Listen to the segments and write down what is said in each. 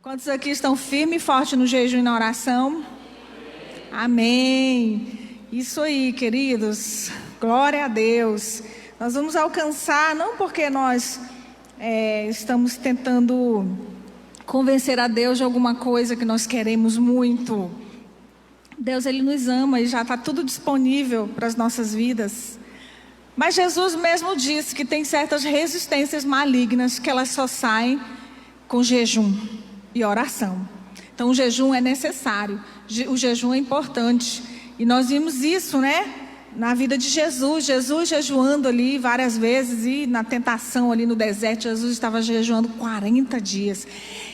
Quantos aqui estão firmes e fortes no jejum e na oração? Amém. Isso aí, queridos. Glória a Deus. Nós vamos alcançar, não porque nós estamos tentando convencer a Deus de alguma coisa que nós queremos muito. Deus, Ele nos ama e já está tudo disponível para as nossas vidas. Mas Jesus mesmo disse que tem certas resistências malignas que elas só saem com jejum e oração. Então o jejum é necessário, o jejum é importante. E nós vimos isso, na vida de Jesus. Jesus jejuando ali várias vezes, e na tentação ali no deserto, Jesus estava jejuando 40 dias.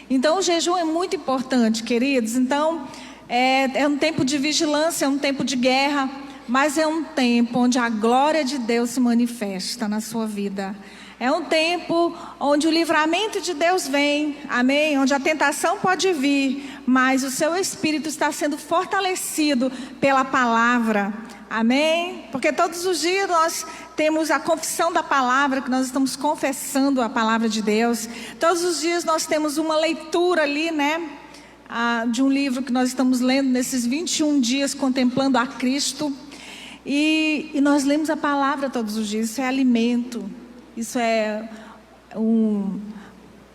Então o jejum é muito importante, queridos. Então é um tempo de vigilância, é um tempo de guerra, mas é um tempo onde a glória de Deus se manifesta na sua vida. É um tempo onde o livramento de Deus vem, amém? Onde a tentação pode vir, mas o seu espírito está sendo fortalecido pela palavra, amém? Porque todos os dias nós temos a confissão da palavra, que nós estamos confessando a palavra de Deus. Todos os dias nós temos uma leitura ali, de um livro que nós estamos lendo nesses 21 dias, contemplando a Cristo. E nós lemos a palavra todos os dias, isso é alimento. Isso é um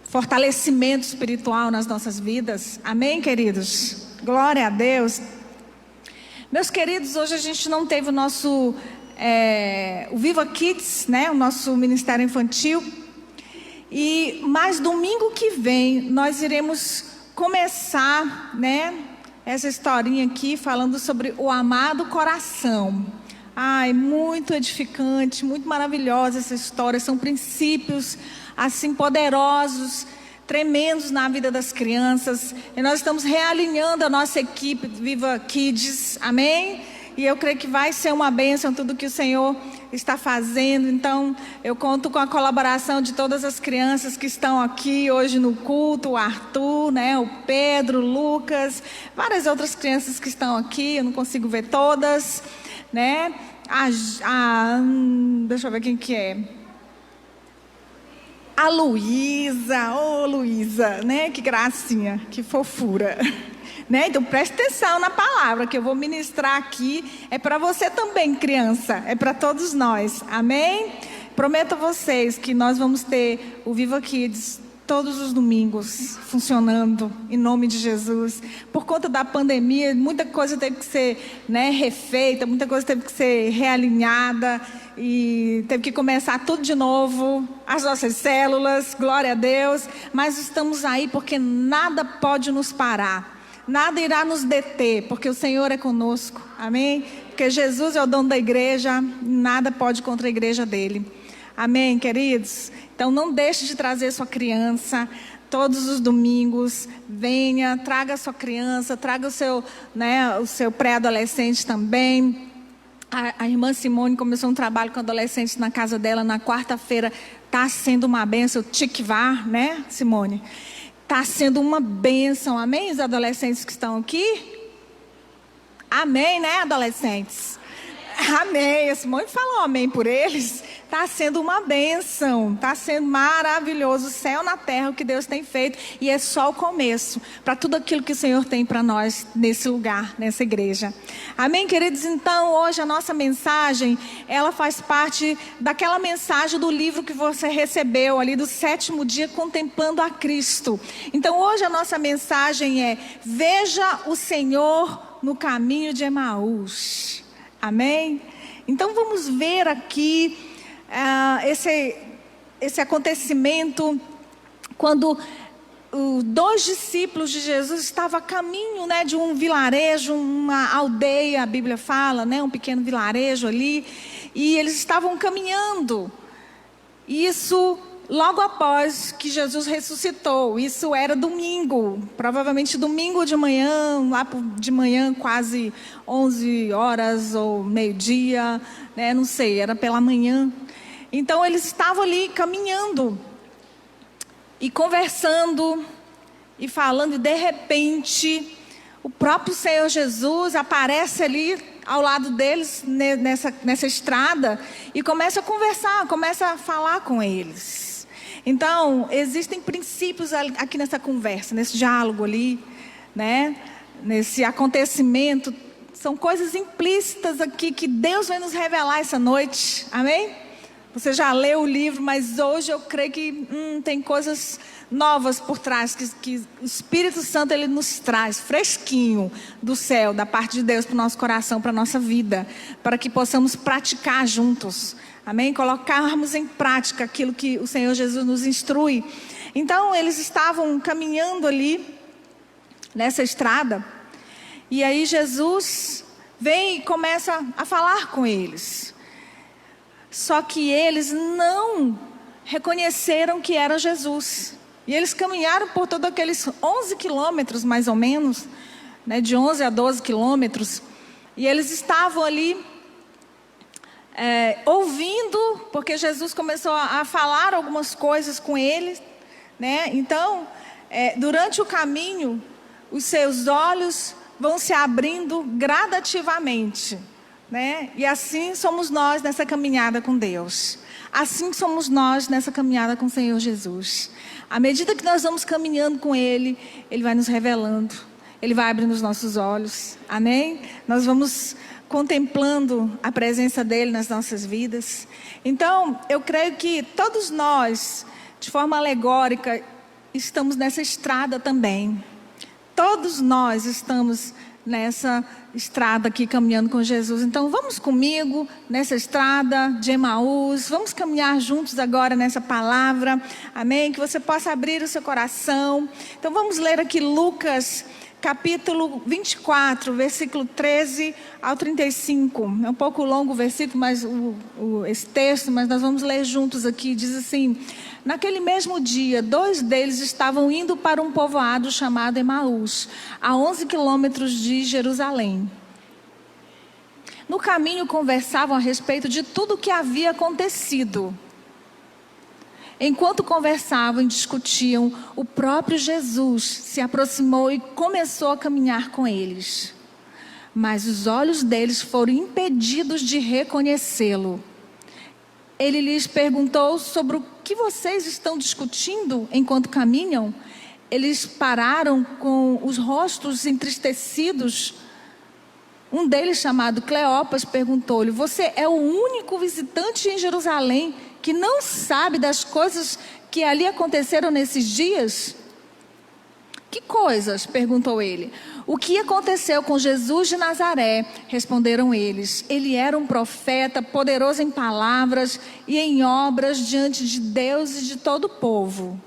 fortalecimento espiritual nas nossas vidas. Amém, queridos? Glória a Deus. Meus queridos, hoje a gente não teve o nosso o Viva Kids, o nosso ministério infantil. Mas domingo que vem nós iremos começar, essa historinha aqui falando sobre o amado coração. Ai, muito edificante, muito maravilhosa essa história. São princípios assim poderosos, tremendos na vida das crianças. E nós estamos realinhando a nossa equipe Viva Kids, amém? E eu creio que vai ser uma bênção tudo que o Senhor está fazendo. Então, eu conto com a colaboração de todas as crianças que estão aqui hoje no culto. O Arthur, o Pedro, o Lucas, várias outras crianças que estão aqui. Eu não consigo ver todas, deixa eu ver quem que é. A Luísa, Luísa, que gracinha, que fofura. Então preste atenção na palavra que eu vou ministrar aqui. É para você também, criança. É para todos nós. Amém? Prometo a vocês que nós vamos ter o Viva Kids todos os domingos funcionando, em nome de Jesus. Por conta da pandemia, muita coisa teve que ser refeita, muita coisa teve que ser realinhada, e teve que começar tudo de novo, as nossas células, glória a Deus. Mas estamos aí porque nada pode nos parar. Nada irá nos deter, porque o Senhor é conosco, amém? Porque Jesus é o dono da igreja, nada pode contra a igreja dele, amém, queridos? Então não deixe de trazer sua criança todos os domingos, venha, traga a sua criança, traga o seu pré-adolescente também. A irmã Simone começou um trabalho com adolescentes na casa dela na quarta-feira, está sendo uma bênção, Tikvar, Simone? Está sendo uma bênção, amém? Os adolescentes que estão aqui? Amém, adolescentes? Amém. A Simone falou amém por eles. Está sendo uma bênção, está sendo maravilhoso, o céu na terra, o que Deus tem feito. E é só o começo para tudo aquilo que o Senhor tem para nós nesse lugar, nessa igreja. Amém, queridos? Então, hoje a nossa mensagem, ela faz parte daquela mensagem do livro que você recebeu ali do 7º dia, Contemplando a Cristo. Então, hoje a nossa mensagem é: veja o Senhor no caminho de Emaús. Amém? Então, vamos ver aqui esse acontecimento quando os 2 discípulos de Jesus estavam a caminho de um vilarejo, uma aldeia, a Bíblia fala, um pequeno vilarejo ali, e eles estavam caminhando. Isso logo após que Jesus ressuscitou. Isso era domingo, provavelmente domingo de manhã, lá de manhã, quase 11 horas ou meio-dia, não sei, era pela manhã. Então eles estavam ali caminhando e conversando e falando, e de repente o próprio Senhor Jesus aparece ali ao lado deles nessa estrada e começa a conversar, começa a falar com eles. Então, existem princípios aqui nessa conversa, nesse diálogo ali, né? Nesse acontecimento. São coisas implícitas aqui que Deus vai nos revelar essa noite. Amém? Você já leu o livro, mas hoje eu creio que tem coisas novas por trás, que o Espírito Santo ele nos traz, fresquinho do céu, da parte de Deus para o nosso coração, para a nossa vida, para que possamos praticar juntos, amém? Colocarmos em prática aquilo que o Senhor Jesus nos instrui. Então eles estavam caminhando ali, nessa estrada, e aí Jesus vem e começa a falar com eles, só que eles não reconheceram que era Jesus. E eles caminharam por todos aqueles 11 quilômetros, mais ou menos, né, de 11 a 12 quilômetros. E eles estavam ali ouvindo, porque Jesus começou a falar algumas coisas com eles, né? Então, durante o caminho, os seus olhos vão se abrindo gradativamente, né? E assim somos nós nessa caminhada com Deus. Assim somos nós nessa caminhada com o Senhor Jesus. À medida que nós vamos caminhando com Ele, Ele vai nos revelando, Ele vai abrindo os nossos olhos, amém? Nós vamos contemplando a presença dEle nas nossas vidas. Então, eu creio que todos nós, de forma alegórica, estamos nessa estrada também. Todos nós estamos nessa estrada aqui caminhando com Jesus. Então vamos comigo nessa estrada de Emaús, vamos caminhar juntos agora nessa palavra, amém? Que você possa abrir o seu coração. Então vamos ler aqui Lucas capítulo 24, versículo 13 ao 35. É um pouco longo o versículo, mas esse texto, mas nós vamos ler juntos aqui. Diz assim: naquele mesmo dia, 2 deles estavam indo para um povoado chamado Emaús, a 11 quilômetros de Jerusalém. No caminho conversavam a respeito de tudo o que havia acontecido. Enquanto conversavam e discutiam, o próprio Jesus se aproximou e começou a caminhar com eles. Mas os olhos deles foram impedidos de reconhecê-lo. Ele lhes perguntou sobre o que vocês estão discutindo enquanto caminham. Eles pararam com os rostos entristecidos. Um deles, chamado Cleopas, perguntou-lhe: você é o único visitante em Jerusalém que não sabe das coisas que ali aconteceram nesses dias? Que coisas? Perguntou ele. O que aconteceu com Jesus de Nazaré? Responderam eles. Ele era um profeta, poderoso em palavras e em obras diante de Deus e de todo o povo.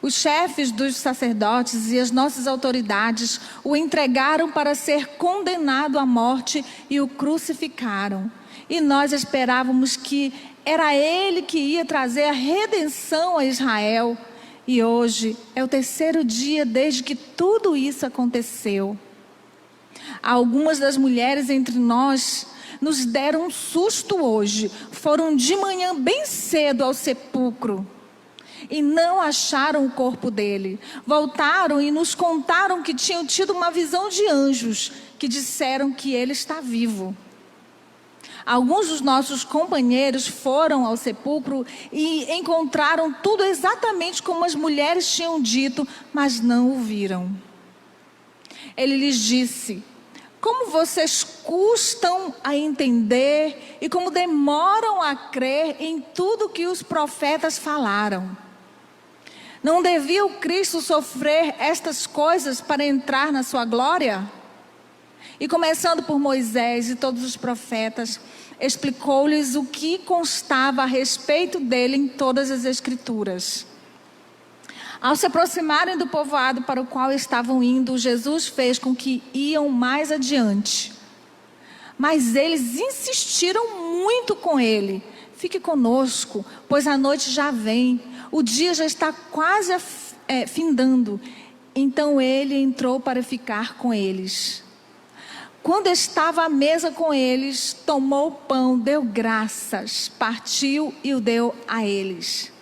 Os chefes dos sacerdotes e as nossas autoridades o entregaram para ser condenado à morte e o crucificaram. E nós esperávamos que era ele que ia trazer a redenção a Israel. E hoje é o 3º dia desde que tudo isso aconteceu. Algumas das mulheres entre nós nos deram um susto hoje. Foram de manhã bem cedo ao sepulcro e não acharam o corpo dele. Voltaram e nos contaram que tinham tido uma visão de anjos que disseram que ele está vivo. Alguns dos nossos companheiros foram ao sepulcro e encontraram tudo exatamente como as mulheres tinham dito, mas não o viram. Ele lhes disse: como vocês custam a entender e como demoram a crer em tudo que os profetas falaram. Não devia o Cristo sofrer estas coisas para entrar na sua glória? E começando por Moisés e todos os profetas, explicou-lhes o que constava a respeito dele em todas as Escrituras. Ao se aproximarem do povoado para o qual estavam indo, Jesus fez com que iam mais adiante. Mas eles insistiram muito com ele: fique conosco, pois a noite já vem, o dia já está quase findando. Então ele entrou para ficar com eles. Quando estava à mesa com eles, tomou o pão, deu graças, partiu e o deu a eles.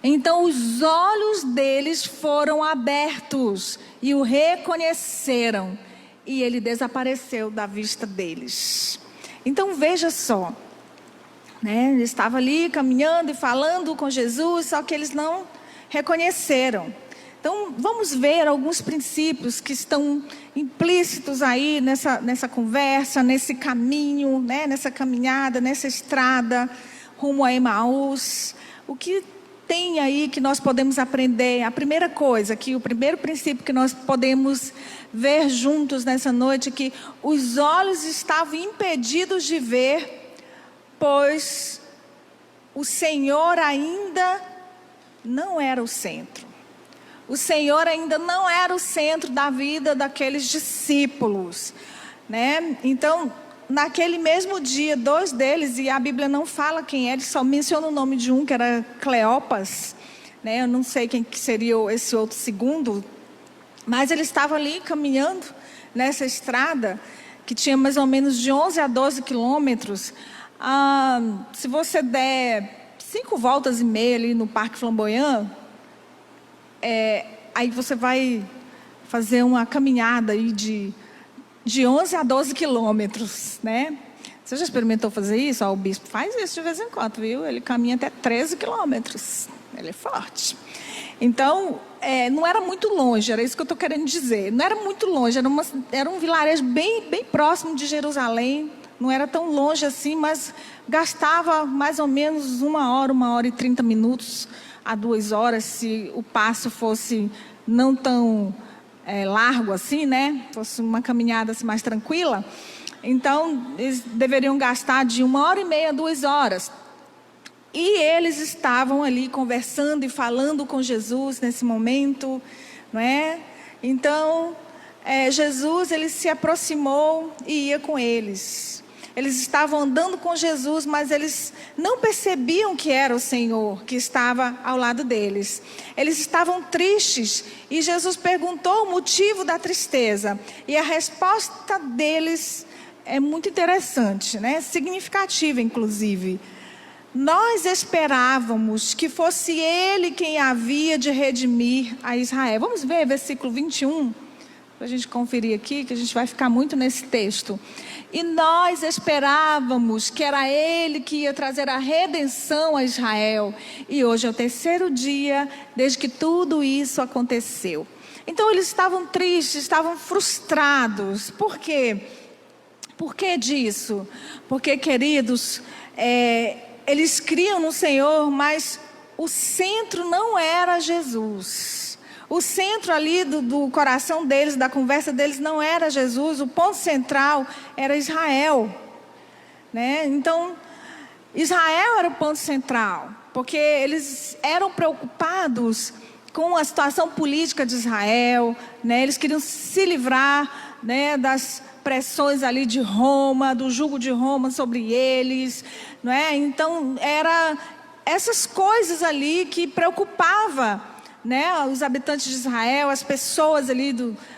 Então os olhos deles foram abertos e o reconheceram, e ele desapareceu da vista deles. Então veja só, né? Ele estava ali caminhando e falando com Jesus, só que eles não reconheceram. Então, vamos ver alguns princípios que estão implícitos aí nessa conversa, nesse caminho, né? Nessa caminhada, nessa estrada rumo a Emaús. O que tem aí que nós podemos aprender? A primeira coisa, o primeiro princípio que nós podemos ver juntos nessa noite, é que os olhos estavam impedidos de ver, pois o Senhor ainda não era o centro. O Senhor ainda não era o centro da vida daqueles discípulos, né? Então, naquele mesmo dia, 2 deles, e a Bíblia não fala quem é, ele só menciona o nome de um, que era Cleopas, né? Eu não sei quem que seria esse outro segundo, mas ele estava ali caminhando nessa estrada, que tinha mais ou menos de 11 a 12 quilômetros. Se você der 5 voltas e meia ali no Parque Flamboyant, aí você vai fazer uma caminhada aí de 11 a 12 quilômetros, né? Você já experimentou fazer isso? O bispo faz isso de vez em quando, viu? Ele caminha até 13 quilômetros. Ele é forte. Então, não era muito longe, era isso que eu estou querendo dizer. Não era muito longe, era um vilarejo bem próximo de Jerusalém. Não era tão longe assim, mas gastava mais ou menos 1 hora e 30 minutos a 2 horas, se o passo fosse não tão largo assim, né? Fosse uma caminhada assim, mais tranquila. Então, eles deveriam gastar de 1h30 a 2 horas. E eles estavam ali conversando e falando com Jesus nesse momento, não é? Então, Jesus, ele se aproximou e ia com eles. Eles estavam andando com Jesus, mas eles não percebiam que era o Senhor que estava ao lado deles. Eles estavam tristes e Jesus perguntou o motivo da tristeza. E a resposta deles é muito interessante, né? Significativa, inclusive. Nós esperávamos que fosse Ele quem havia de redimir a Israel. Vamos ver versículo 21, para a gente conferir aqui, que a gente vai ficar muito nesse texto. E nós esperávamos que era Ele que ia trazer a redenção a Israel. E hoje é o 3º dia desde que tudo isso aconteceu. Então eles estavam tristes, estavam frustrados. Por quê? Por que disso? Porque, queridos, eles criam no Senhor, mas o centro não era Jesus. O centro ali do coração deles, da conversa deles, não era Jesus. O ponto central era Israel, né? Então, Israel era o ponto central, porque eles eram preocupados com a situação política de Israel, né? Eles queriam se livrar, né, das pressões ali de Roma, do jugo de Roma sobre eles, não é? Então, era essas coisas ali que preocupavam, né, os habitantes de Israel, as pessoas ali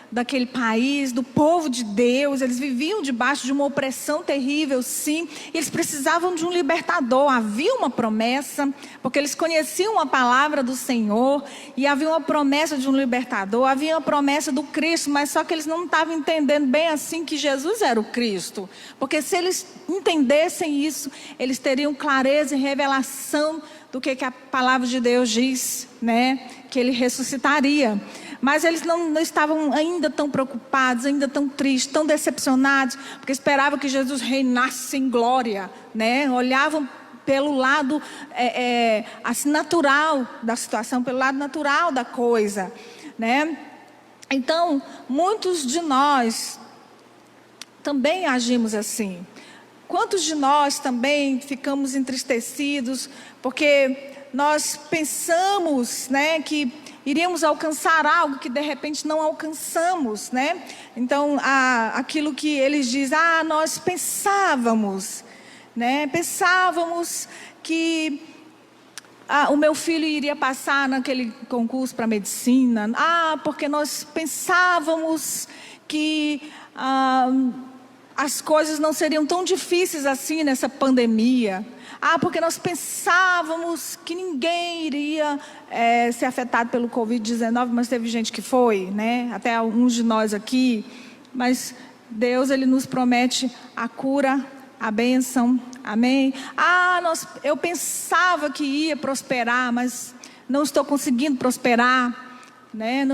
daquele país, do povo de Deus. Eles viviam debaixo de uma opressão terrível, sim, e eles precisavam de um libertador. Havia uma promessa, porque eles conheciam a palavra do Senhor, e havia uma promessa de um libertador, havia uma promessa do Cristo, mas só que eles não estavam entendendo bem assim que Jesus era o Cristo, porque se eles entendessem isso, eles teriam clareza e revelação do que a palavra de Deus diz, né? Que Ele ressuscitaria. Mas eles não estavam ainda tão preocupados, ainda tão tristes, tão decepcionados, porque esperavam que Jesus reinasse em glória, né? Olhavam pelo lado assim, natural da situação, pelo lado natural da coisa, né? Então, muitos de nós também agimos assim. Quantos de nós também ficamos entristecidos porque nós pensamos, né, que iríamos alcançar algo que de repente não alcançamos, né? Então, aquilo que eles dizem, nós pensávamos, né? Pensávamos que o meu filho iria passar naquele concurso para medicina. Porque nós pensávamos que as coisas não seriam tão difíceis assim nessa pandemia. Porque nós pensávamos que ninguém iria ser afetado pelo Covid-19, mas teve gente que foi, né? Até alguns de nós aqui. Mas Deus, Ele nos promete a cura, a bênção, Amém? Eu pensava que ia prosperar, mas não estou conseguindo prosperar. Né?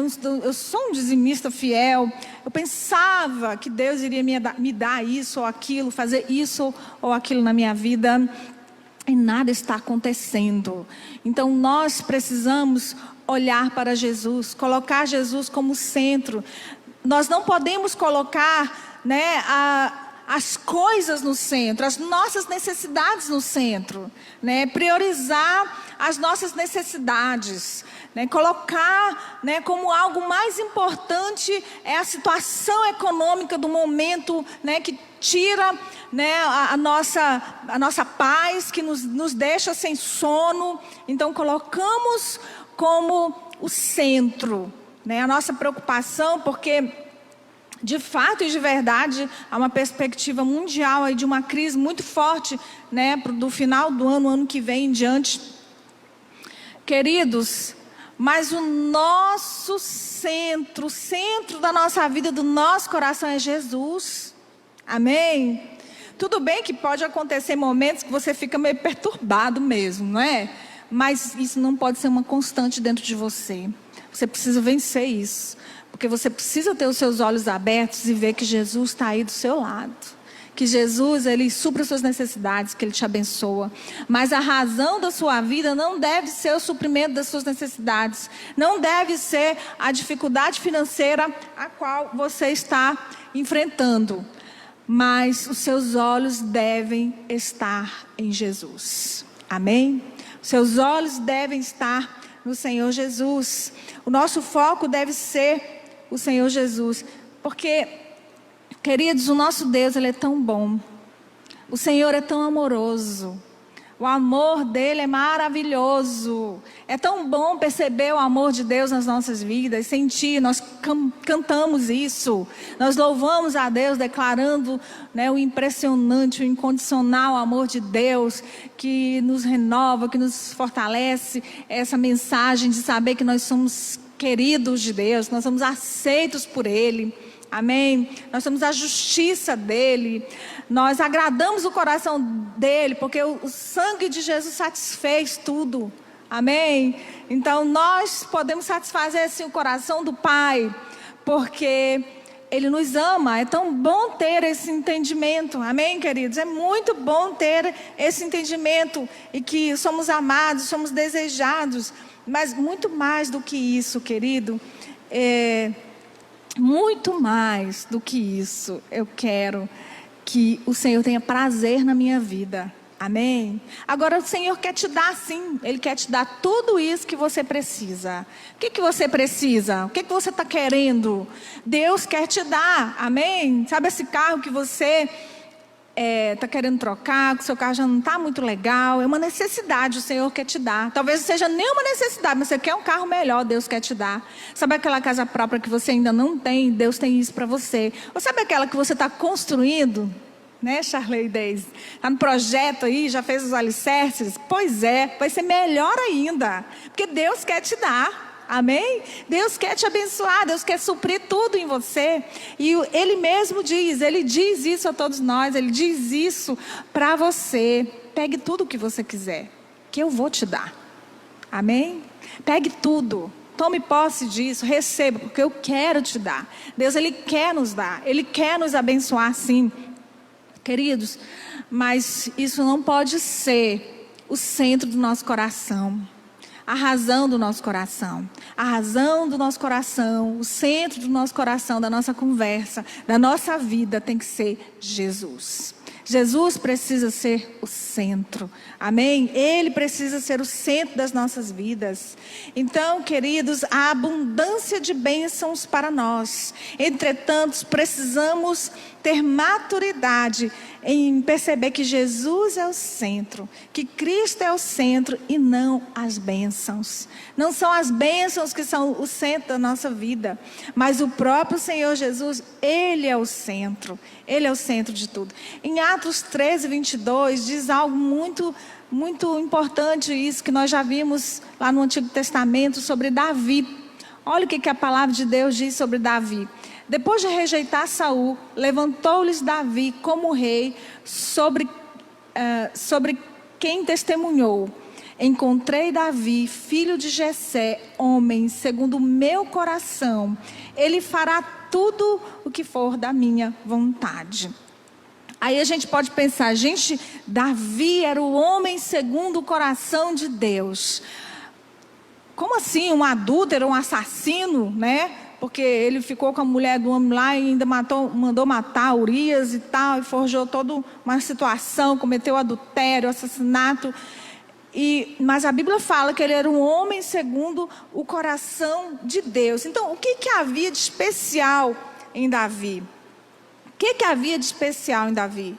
Eu sou um dizimista fiel. Eu pensava que Deus iria me dar isso ou aquilo, fazer isso ou aquilo na minha vida, e nada está acontecendo. Então nós precisamos olhar para Jesus, colocar Jesus como centro. Nós não podemos colocar, né, as coisas no centro, as nossas necessidades no centro, né? Priorizar as nossas necessidades, né? Colocar, né, como algo mais importante é a situação econômica do momento, né, que tira, né, a nossa paz, que nos deixa sem sono. Então colocamos como o centro, né, a nossa preocupação, porque de fato e de verdade, há uma perspectiva mundial aí de uma crise muito forte, né, do final do ano que vem em diante. Queridos, mas o nosso centro, o centro da nossa vida, do nosso coração é Jesus. Amém? Tudo bem que pode acontecer momentos que você fica meio perturbado mesmo, não é? Mas isso não pode ser uma constante dentro de você. Você precisa vencer isso. Porque você precisa ter os seus olhos abertos e ver que Jesus está aí do seu lado. Que Jesus, Ele supre as suas necessidades, que Ele te abençoa. Mas a razão da sua vida não deve ser o suprimento das suas necessidades. Não deve ser a dificuldade financeira a qual você está enfrentando. Mas os seus olhos devem estar em Jesus. Amém? Os seus olhos devem estar no Senhor Jesus. O nosso foco deve ser o Senhor Jesus, porque, queridos, o nosso Deus, Ele é tão bom, o Senhor é tão amoroso, o amor dEle é maravilhoso, é tão bom perceber o amor de Deus nas nossas vidas, sentir, nós cantamos isso, nós louvamos a Deus, declarando, né, o impressionante, o incondicional amor de Deus, que nos renova, que nos fortalece, essa mensagem de saber que nós somos queridos de Deus, nós somos aceitos por Ele, amém? Nós somos a justiça dEle, nós agradamos o coração dEle, porque o sangue de Jesus satisfez tudo, amém? Então nós podemos satisfazer assim o coração do Pai, porque Ele nos ama. É tão bom ter esse entendimento, amém, queridos? É muito bom ter esse entendimento, e que somos amados, somos desejados. Mas muito mais do que isso, querido, muito mais do que isso, eu quero que o Senhor tenha prazer na minha vida, amém? Agora o Senhor quer te dar sim, Ele quer te dar tudo isso que você precisa. O que você precisa? O que você está querendo? Deus quer te dar, amém? Sabe esse carro que você está querendo trocar, que o seu carro já não está muito legal, é uma necessidade, o Senhor quer te dar. Talvez não seja nenhuma necessidade, mas você quer um carro melhor, Deus quer te dar. Sabe aquela casa própria que você ainda não tem? Deus tem isso para você. Ou sabe aquela que você está construindo? Né, Charley Daisy? Está no projeto aí, já fez os alicerces? Pois é, vai ser melhor ainda, porque Deus quer te dar. Amém? Deus quer te abençoar, Deus quer suprir tudo em você. E Ele mesmo diz, Ele diz isso a todos nós, Ele diz isso para você. Pegue tudo o que você quiser, que eu vou te dar. Amém? Pegue tudo, tome posse disso, receba, porque eu quero te dar. Deus, Ele quer nos dar, Ele quer nos abençoar sim. Queridos, mas isso não pode ser o centro do nosso coração. A razão do nosso coração, a razão do nosso coração, o centro do nosso coração, da nossa conversa, da nossa vida tem que ser Jesus. Jesus precisa ser o centro, amém? Ele precisa ser o centro das nossas vidas. Então, queridos, há abundância de bênçãos para nós. Entretanto, precisamos ter maturidade em perceber que Jesus é o centro, que Cristo é o centro e não as bênçãos. Não são as bênçãos que são o centro da nossa vida, mas o próprio Senhor Jesus, Ele é o centro. Ele é o centro de tudo. Em Atos 13, 22, diz algo muito importante, isso que nós já vimos lá no Antigo Testamento sobre Davi. Olha o que a palavra de Deus diz sobre Davi. Depois de rejeitar Saul, levantou-lhes Davi como rei sobre sobre quem testemunhou: encontrei Davi, filho de Jessé, homem segundo o meu coração. Ele fará tudo o que for da minha vontade. Aí a gente pode pensar, gente, Davi era o homem segundo o coração de Deus. Como assim? Um adúltero, um assassino, né? Porque ele ficou com a mulher do homem lá e ainda mandou matar Urias e tal, e forjou toda uma situação, cometeu adultério, assassinato. Mas a Bíblia fala que ele era um homem segundo o coração de Deus. Então, o que havia de especial em Davi? O que havia de especial em Davi?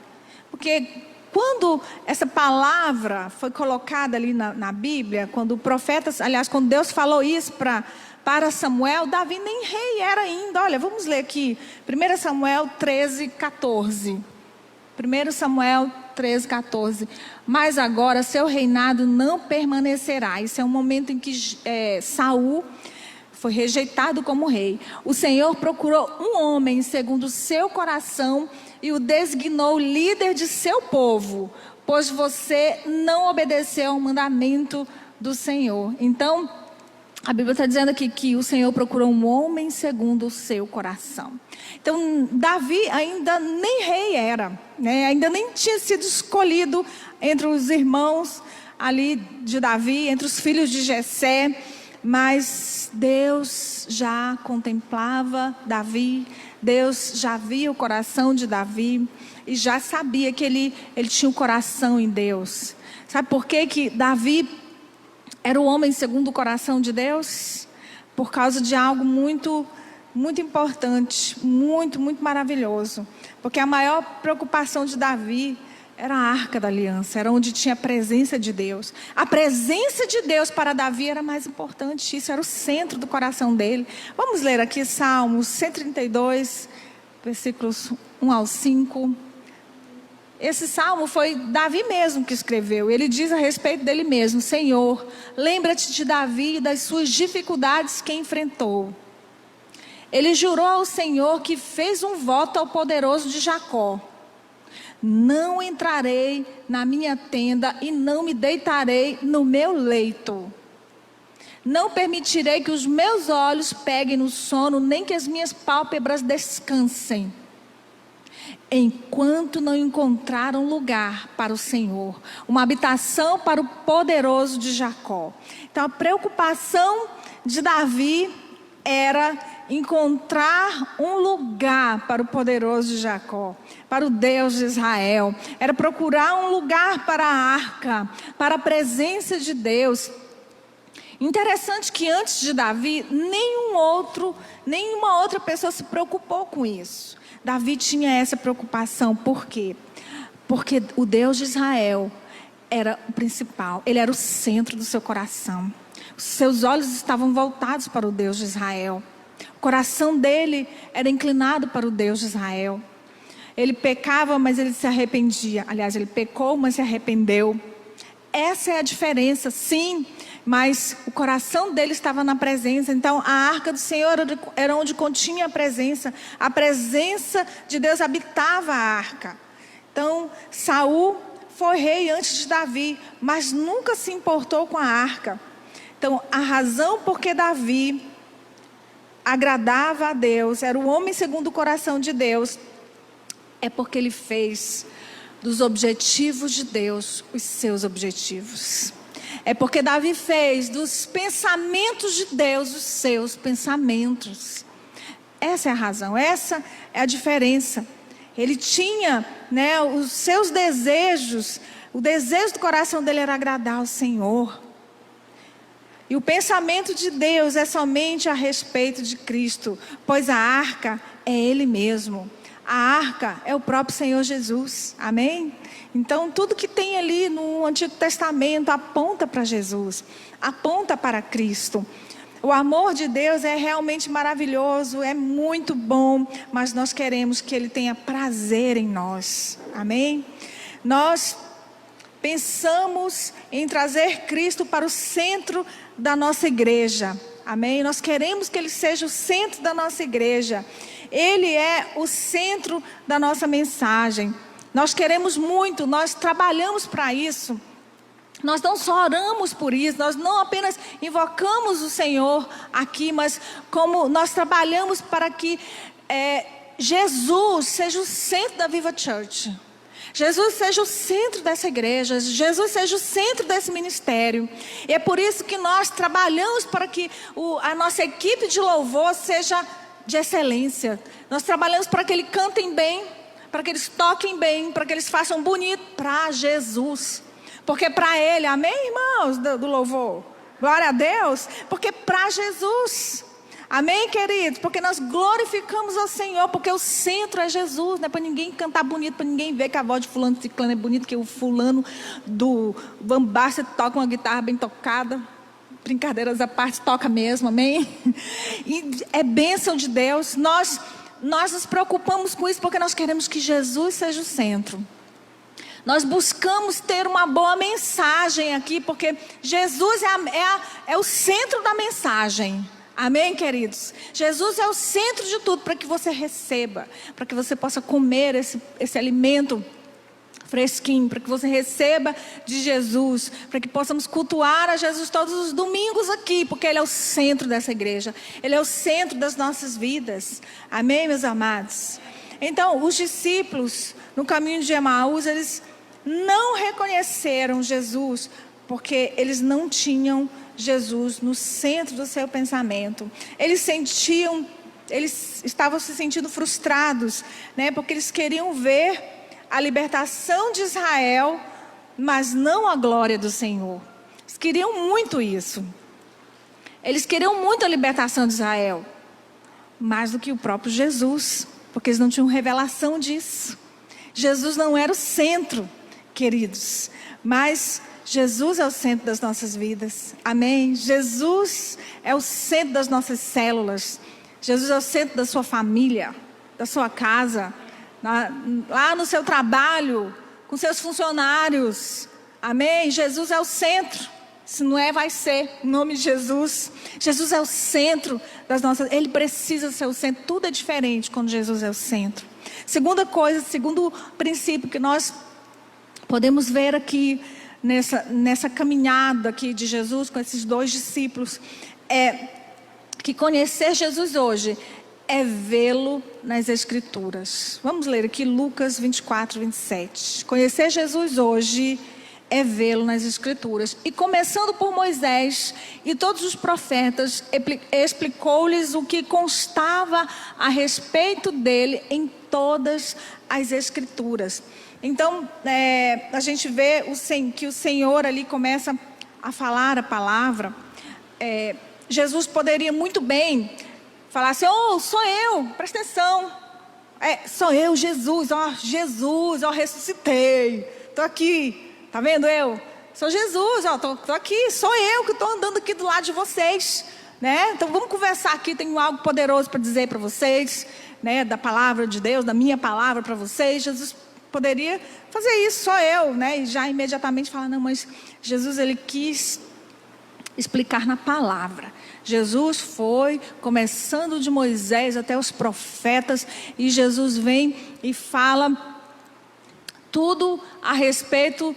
Porque quando essa palavra foi colocada ali na Bíblia, quando o profeta, aliás, quando Deus falou isso para Samuel, Davi nem rei era ainda. Olha, vamos ler aqui, 1 Samuel 13, 14. 1 Samuel 13, 14. Mas agora seu reinado não permanecerá. Isso é um momento em que Saul foi rejeitado como rei. O Senhor procurou um homem segundo o seu coração e o designou líder de seu povo, pois você não obedeceu ao mandamento do Senhor. Então, a Bíblia está dizendo aqui que o Senhor procurou um homem segundo o seu coração. Então, Davi ainda nem rei era, né? Ainda nem tinha sido escolhido entre os irmãos ali de Davi, entre os filhos de Jessé. Mas Deus já contemplava Davi, Deus já via o coração de Davi e já sabia que ele tinha um coração em Deus. Sabe por que Davi era o homem segundo o coração de Deus? Por causa de algo muito, muito importante, muito, muito maravilhoso. Porque a maior preocupação de Davi era a Arca da Aliança, era onde tinha a presença de Deus. A presença de Deus para Davi era mais importante, isso era o centro do coração dele. Vamos ler aqui Salmos 132, versículos 1 ao 5. Esse salmo foi Davi mesmo que escreveu. Ele diz a respeito dele mesmo: Senhor, lembra-te de Davi e das suas dificuldades que enfrentou. Ele jurou ao Senhor que fez um voto ao poderoso de Jacó: não entrarei na minha tenda e não me deitarei no meu leito. Não permitirei que os meus olhos peguem no sono, nem que as minhas pálpebras descansem, enquanto não encontrar um lugar para o Senhor, uma habitação para o poderoso de Jacó. Então a preocupação de Davi era encontrar um lugar para o poderoso de Jacó, para o Deus de Israel. Era procurar um lugar para a arca, para a presença de Deus. Interessante que antes de Davi, nenhuma outra pessoa se preocupou com isso. Davi tinha essa preocupação. Por quê? Porque o Deus de Israel era o principal, ele era o centro do seu coração. Os seus olhos estavam voltados para o Deus de Israel. O coração dele era inclinado para o Deus de Israel. Ele pecava, mas ele se arrependia. Aliás, ele pecou, mas se arrependeu. Essa é a diferença, sim. Mas o coração dele estava na presença. Então a arca do Senhor era onde continha a presença. A presença de Deus habitava a arca. Então Saul foi rei antes de Davi, mas nunca se importou com a arca. Então a razão por que Davi agradava a Deus, era o homem segundo o coração de Deus, é porque ele fez dos objetivos de Deus os seus objetivos. É porque Davi fez dos pensamentos de Deus os seus pensamentos. Essa é a razão, essa é a diferença. Ele tinha, os seus desejos, o desejo do coração dele era agradar ao Senhor. E o pensamento de Deus é somente a respeito de Cristo, pois a arca é Ele mesmo. A arca é o próprio Senhor Jesus, amém? Então tudo que tem ali no Antigo Testamento aponta para Jesus, aponta para Cristo. O amor de Deus é realmente maravilhoso, é muito bom, mas nós queremos que Ele tenha prazer em nós, amém? Nós pensamos em trazer Cristo para o centro da nossa igreja, amém? Nós queremos que Ele seja o centro da nossa igreja. Ele é o centro da nossa mensagem. Nós queremos muito, nós trabalhamos para isso. Nós não só oramos por isso, nós não apenas invocamos o Senhor aqui, mas como nós trabalhamos para que Jesus seja o centro da Viva Church. Jesus seja o centro dessa igreja, Jesus seja o centro desse ministério. E é por isso que nós trabalhamos para que a nossa equipe de louvor seja de excelência. Nós trabalhamos para que eles cantem bem, para que eles toquem bem, para que eles façam bonito para Jesus. Porque para Ele, amém, irmãos do louvor? Glória a Deus, porque para Jesus. Amém, queridos? Porque nós glorificamos ao Senhor, porque o centro é Jesus, não é para ninguém cantar bonito, para ninguém ver que a voz de fulano de ciclano é bonita, que o fulano do Bambasta toca uma guitarra bem tocada. Brincadeiras à parte, toca mesmo, amém? E é bênção de Deus. Nós nos preocupamos com isso porque nós queremos que Jesus seja o centro. Nós buscamos ter uma boa mensagem aqui, porque Jesus é o centro da mensagem. Amém, queridos? Jesus é o centro de tudo, para que você receba, para que você possa comer esse alimento fresquinho, para que você receba de Jesus, para que possamos cultuar a Jesus todos os domingos aqui, porque Ele é o centro dessa igreja, Ele é o centro das nossas vidas. Amém, meus amados? Então, os discípulos, no caminho de Emaús, eles não reconheceram Jesus, porque eles não tinham Jesus no centro do seu pensamento. Eles estavam se sentindo frustrados, né? Porque eles queriam ver a libertação de Israel, mas não a glória do Senhor. Eles queriam muito isso. Eles queriam muito a libertação de Israel, mais do que o próprio Jesus, porque eles não tinham revelação disso. Jesus não era o centro, queridos, mas Jesus é o centro das nossas vidas, amém? Jesus é o centro das nossas células, Jesus é o centro da sua família, da sua casa, lá no seu trabalho, com seus funcionários, amém? Jesus é o centro, se não é, vai ser, em nome de Jesus. Jesus é o centro das nossas, Ele precisa ser o centro, tudo é diferente quando Jesus é o centro. Segunda coisa, segundo princípio que nós podemos ver aqui, nessa caminhada aqui de Jesus com esses dois discípulos, é que conhecer Jesus hoje é vê-lo nas Escrituras. Vamos ler aqui Lucas 24, 27. Conhecer Jesus hoje é vê-lo nas Escrituras. E começando por Moisés e todos os profetas, explicou-lhes o que constava a respeito dele em todas as Escrituras. Então, a gente vê que o Senhor ali começa a falar a palavra. Jesus poderia muito bem falar assim: oh, sou eu, presta atenção. Sou eu, Jesus, ressuscitei. Estou aqui, tá vendo eu? Sou Jesus, estou aqui, sou eu que estou andando aqui do lado de vocês. Né? Então vamos conversar aqui, tenho algo poderoso para dizer para vocês, né? Da palavra de Deus, da minha palavra para vocês. Jesus poderia fazer isso, só eu, né? E já imediatamente falar: não, mas Jesus, Ele quis explicar na palavra. Jesus foi começando de Moisés até os profetas, e Jesus vem e fala tudo a respeito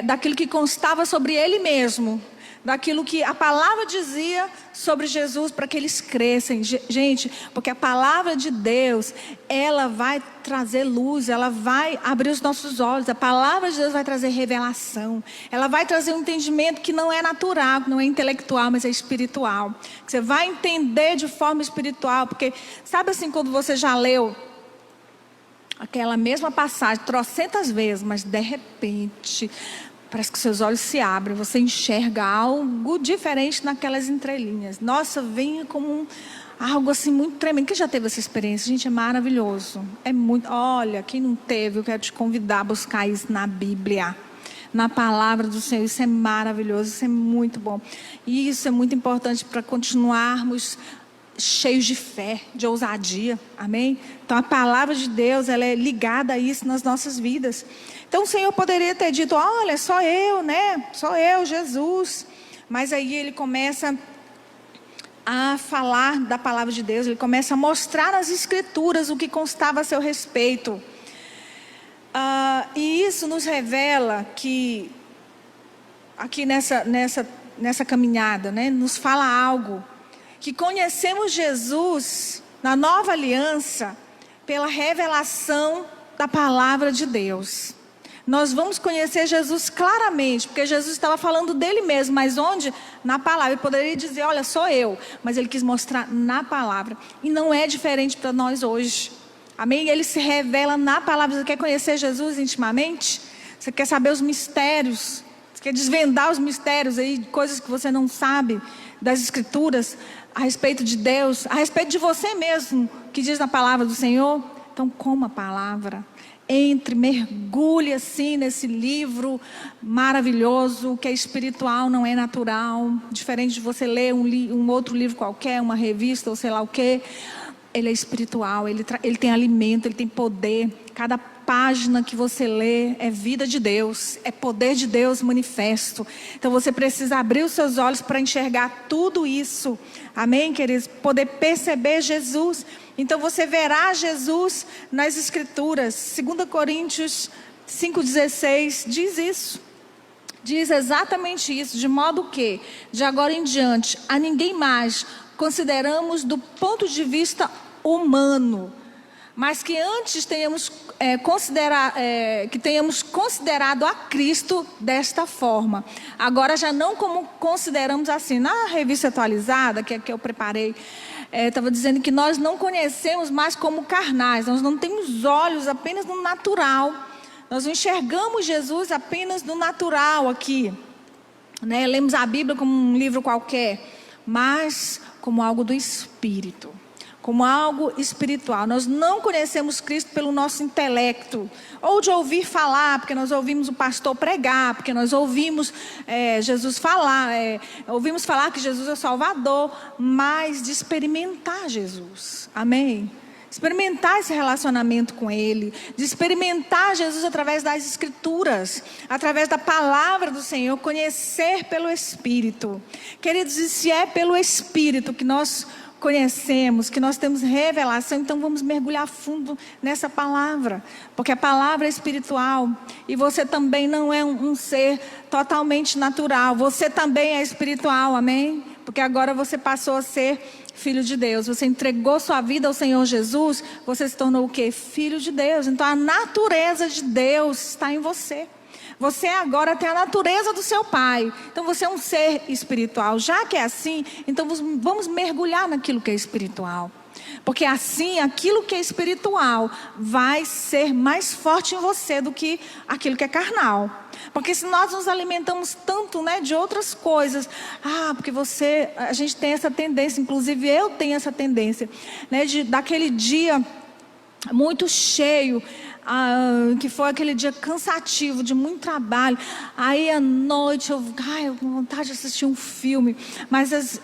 daquilo que constava sobre Ele mesmo, daquilo que a palavra dizia sobre Jesus, para que eles crescem. Gente, porque a palavra de Deus, ela vai trazer luz, ela vai abrir os nossos olhos. A palavra de Deus vai trazer revelação, ela vai trazer um entendimento que não é natural, que não é intelectual, mas é espiritual, que você vai entender de forma espiritual. Porque sabe assim, quando você já leu aquela mesma passagem trocentas vezes, mas de repente parece que seus olhos se abrem, você enxerga algo diferente naquelas entrelinhas. Nossa, vem como algo assim muito tremendo. Quem já teve essa experiência? Gente, é maravilhoso. É muito. Olha, quem não teve, eu quero te convidar a buscar isso na Bíblia, na palavra do Senhor. Isso é maravilhoso, isso é muito bom. E isso é muito importante para continuarmos cheios de fé, de ousadia, amém? Então a palavra de Deus, ela é ligada a isso nas nossas vidas. Então o Senhor poderia ter dito: olha, só eu, né? Só eu, Jesus. Mas aí Ele começa a falar da palavra de Deus, Ele começa a mostrar nas Escrituras o que constava a seu respeito. E isso nos revela que, aqui nessa caminhada, né, nos fala algo, que conhecemos Jesus na nova aliança pela revelação da palavra de Deus. Nós vamos conhecer Jesus claramente, porque Jesus estava falando dele mesmo, mas onde? Na palavra. Ele poderia dizer, olha, sou eu, mas ele quis mostrar na palavra. E não é diferente para nós hoje. Amém? Ele se revela na palavra. Você quer conhecer Jesus intimamente? Você quer saber os mistérios? Você quer desvendar os mistérios aí, coisas que você não sabe das Escrituras, a respeito de Deus, a respeito de você mesmo, que diz na palavra do Senhor? Então, coma a palavra. Entre, mergulhe assim nesse livro maravilhoso, que é espiritual, não é natural. Diferente de você ler um outro livro qualquer, uma revista ou sei lá o quê. Ele é espiritual, ele tem alimento, ele tem poder. Cada página que você lê é vida de Deus, é poder de Deus manifesto. Então você precisa abrir os seus olhos para enxergar tudo isso. Amém, queridos? Poder perceber Jesus. Então você verá Jesus nas Escrituras. 2 Coríntios 5,16 diz isso. Diz exatamente isso, de modo que, de agora em diante, a ninguém mais consideramos do ponto de vista humano, mas que antes tenhamos considerado a Cristo desta forma. Agora já não como consideramos assim. Na revista atualizada, que eu preparei, estava dizendo que nós não conhecemos mais como carnais. Nós não temos olhos apenas no natural. Nós não enxergamos Jesus apenas no natural aqui, né? Lemos a Bíblia como um livro qualquer, mas como algo do Espírito, como algo espiritual. Nós não conhecemos Cristo pelo nosso intelecto, ou de ouvir falar, porque nós ouvimos o pastor pregar, porque nós ouvimos Jesus falar, ouvimos falar que Jesus é o Salvador, mas de experimentar Jesus. Amém? Experimentar esse relacionamento com Ele, de experimentar Jesus através das Escrituras, através da palavra do Senhor, conhecer pelo Espírito. Queridos, e se é pelo Espírito que nós conhecemos, que nós temos revelação, então vamos mergulhar fundo nessa palavra, porque a palavra é espiritual, e você também não é um ser totalmente natural, você também é espiritual, amém? Porque agora você passou a ser filho de Deus, você entregou sua vida ao Senhor Jesus, você se tornou o quê? Filho de Deus. Então a natureza de Deus está em você. Você agora tem a natureza do seu Pai. Então você é um ser espiritual. Já que é assim, então vamos mergulhar naquilo que é espiritual. Porque assim, aquilo que é espiritual vai ser mais forte em você do que aquilo que é carnal. Porque se nós nos alimentamos tanto, né, de outras coisas, porque a gente tem essa tendência, inclusive eu tenho essa tendência, né, daquele dia muito cheio, que foi aquele dia cansativo, de muito trabalho, aí à noite eu com vontade de assistir um filme, mas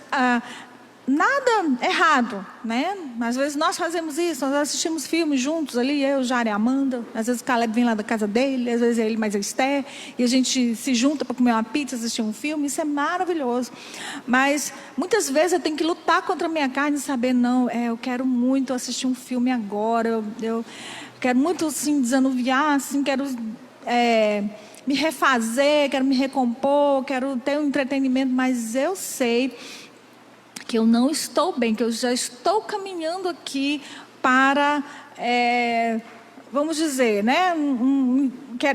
nada errado, né? Às vezes nós fazemos isso, nós assistimos filmes juntos ali, eu, Jara e Amanda. Às vezes o Caleb vem lá da casa dele, às vezes ele mais a Esther, e a gente se junta para comer uma pizza, assistir um filme. Isso é maravilhoso. Mas muitas vezes eu tenho que lutar contra a minha carne e saber, não, eu quero muito assistir um filme agora, eu quero muito assim, desanuviar, assim, quero me refazer, quero me recompor, quero ter um entretenimento, mas eu sei que eu não estou bem, que eu já estou caminhando aqui para, vamos dizer, né,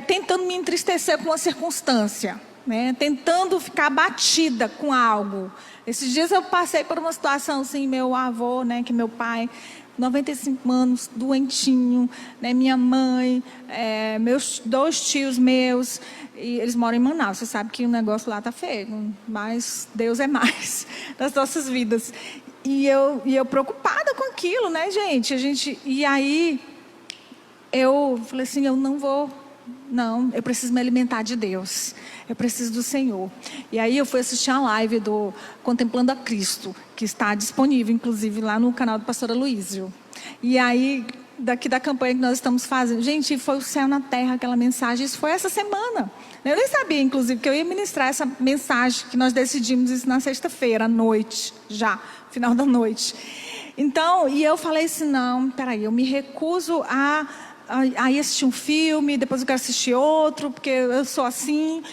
tentando me entristecer com uma circunstância, né, tentando ficar abatida com algo. Esses dias eu passei por uma situação assim, meu avô, né, que meu pai, 95 anos, doentinho, né, minha mãe, meus 2 tios meus, e eles moram em Manaus. Você sabe que o negócio lá está feio, mas Deus é mais das nossas vidas. E eu preocupada com aquilo, né, gente? E aí eu falei assim, eu preciso me alimentar de Deus, eu preciso do Senhor. E aí eu fui assistir a live do Contemplando a Cristo, que está disponível, inclusive, lá no canal do pastor Aloísio. E aí, daqui da campanha que nós estamos fazendo, gente, foi o céu na terra, aquela mensagem, isso foi essa semana. Eu nem sabia, inclusive, que eu ia ministrar essa mensagem, que nós decidimos isso na sexta-feira, à noite, já, final da noite. Então, e eu falei assim, não, peraí, eu me recuso a aí assistir um filme, depois eu quero assistir outro, porque eu sou assim.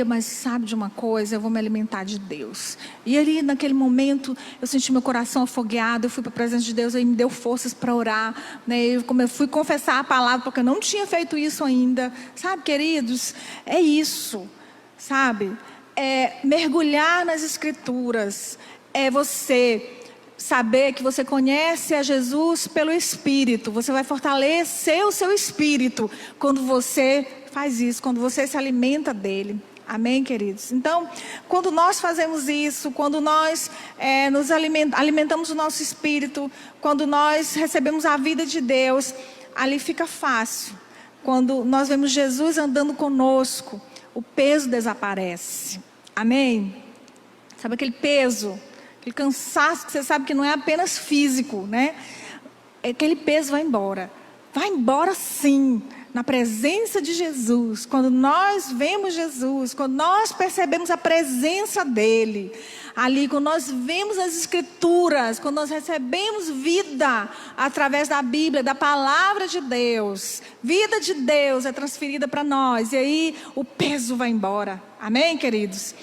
Mas sabe de uma coisa, eu vou me alimentar de Deus. E ali naquele momento eu senti meu coração afogueado, eu fui para a presença de Deus, aí me deu forças para orar, né? Eu fui confessar a palavra, porque eu não tinha feito isso ainda. Sabe, queridos, é isso, sabe? É mergulhar nas Escrituras, é você saber que você conhece a Jesus pelo Espírito. Você vai fortalecer o seu Espírito quando você faz isso, quando você se alimenta dele. Amém, queridos? Então, quando nós fazemos isso, quando nós alimentamos o nosso Espírito, quando nós recebemos a vida de Deus, ali fica fácil. Quando nós vemos Jesus andando conosco, o peso desaparece. Amém? Sabe aquele peso? Aquele cansaço que você sabe que não é apenas físico, né? Aquele peso vai embora. Vai embora sim, na presença de Jesus. Quando nós vemos Jesus, quando nós percebemos a presença dEle, ali quando nós vemos as Escrituras, quando nós recebemos vida através da Bíblia, da Palavra de Deus, vida de Deus é transferida para nós, e aí o peso vai embora. Amém, queridos?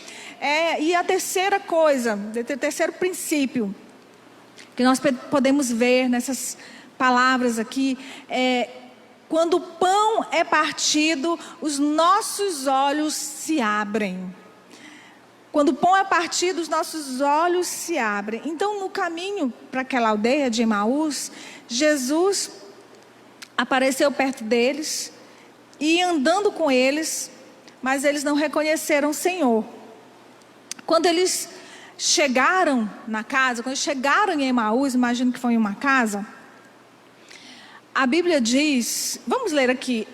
E a terceira coisa, o terceiro princípio que nós podemos ver nessas palavras aqui quando o pão é partido, os nossos olhos se abrem. Quando o pão é partido, os nossos olhos se abrem. Então, no caminho para aquela aldeia de Emaús, Jesus apareceu perto deles e andando com eles, mas eles não reconheceram o Senhor. Quando eles chegaram na casa, quando chegaram em Emaús, imagino que foi em uma casa, a Bíblia diz, vamos ler aqui,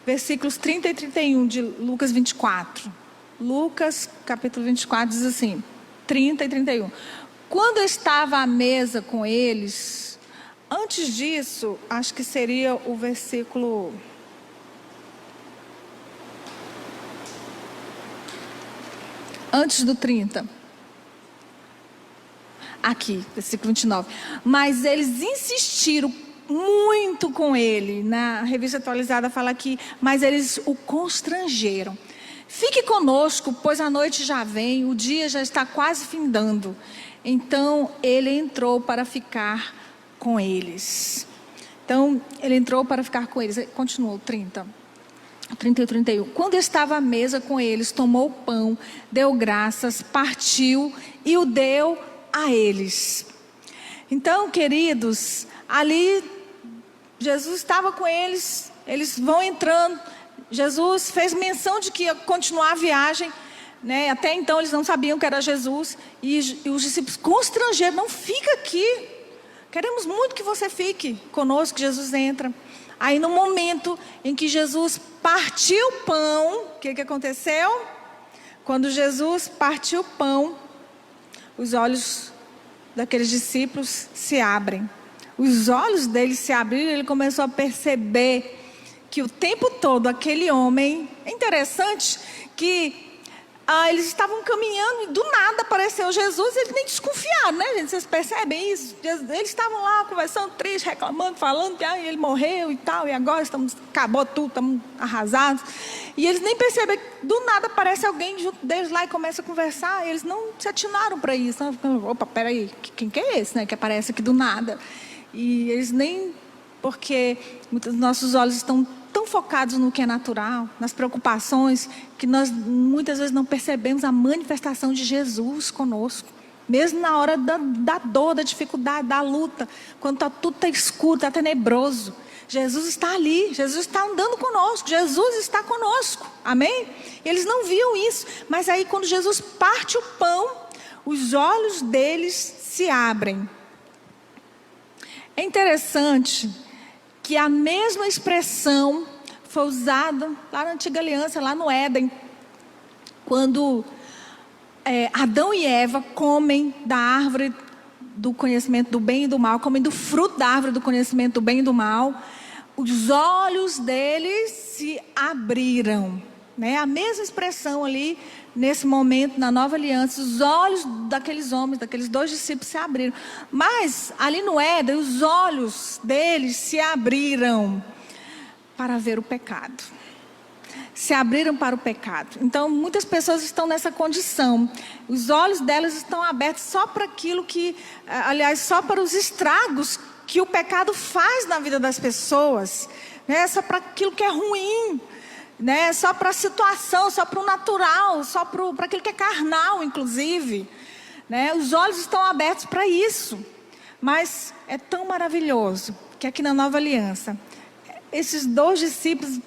versículos 30 e 31 de Lucas 24. Lucas capítulo 24 diz assim, 30 e 31. Quando eu estava à mesa com eles, antes disso, acho que seria o versículo... Antes do 30. Aqui, versículo 29. Mas eles insistiram muito com ele. Na revista atualizada fala aqui, mas eles o constrangeram. Fique conosco, pois a noite já vem, o dia já está quase findando. Então ele entrou para ficar com eles. Continuou, 30 e 31. Quando estava à mesa com eles, tomou o pão, deu graças, partiu e o deu a eles. Então, queridos, ali Jesus estava com eles, eles vão entrando. Jesus fez menção de que ia continuar a viagem, né? Até então eles não sabiam que era Jesus, e os discípulos constrangeram: não fica aqui, queremos muito que você fique conosco. Jesus entra. Aí no momento em que Jesus partiu o pão, o que aconteceu? Quando Jesus partiu o pão, os olhos daqueles discípulos se abrem. Os olhos deles se abriram e ele começou a perceber que o tempo todo aquele homem... É interessante que eles estavam caminhando e do nada apareceu Jesus e eles nem desconfiaram, né, gente? Vocês percebem isso? Eles estavam lá conversando, triste, reclamando, falando que ele morreu e tal, e agora acabou tudo, estamos arrasados. E eles nem percebem que do nada aparece alguém junto deles lá e começa a conversar. E eles não se atinaram para isso. Opa, peraí, quem que é esse, né, que aparece aqui do nada? E eles nem... Porque muitos dos nossos olhos estão tão focados no que é natural, nas preocupações, que nós muitas vezes não percebemos a manifestação de Jesus conosco. Mesmo na hora da dor, da dificuldade, da luta, quando tudo está escuro, está tenebroso, Jesus está ali, Jesus está andando conosco, Jesus está conosco, amém? Eles não viam isso, mas aí quando Jesus parte o pão, os olhos deles se abrem. É interessante que a mesma expressão foi usada lá na antiga aliança, lá no Éden, quando Adão e Eva comem da árvore do conhecimento do bem e do mal, comem do fruto da árvore do conhecimento do bem e do mal, os olhos deles se abriram. né? A mesma expressão ali, nesse momento, na nova aliança, os olhos daqueles homens, daqueles 2 discípulos se abriram. Mas, ali no Éden, os olhos deles se abriram para ver o pecado. Se abriram para o pecado. Então, muitas pessoas estão nessa condição. Os olhos delas estão abertos só para aquilo que, aliás, só para os estragos que o pecado faz na vida das pessoas, né? Só para aquilo que é ruim, né? Só para a situação, só para o natural, só para aquilo que é carnal, inclusive, né? Os olhos estão abertos para isso. Mas é tão maravilhoso que aqui na Nova Aliança, esses 2 discípulos,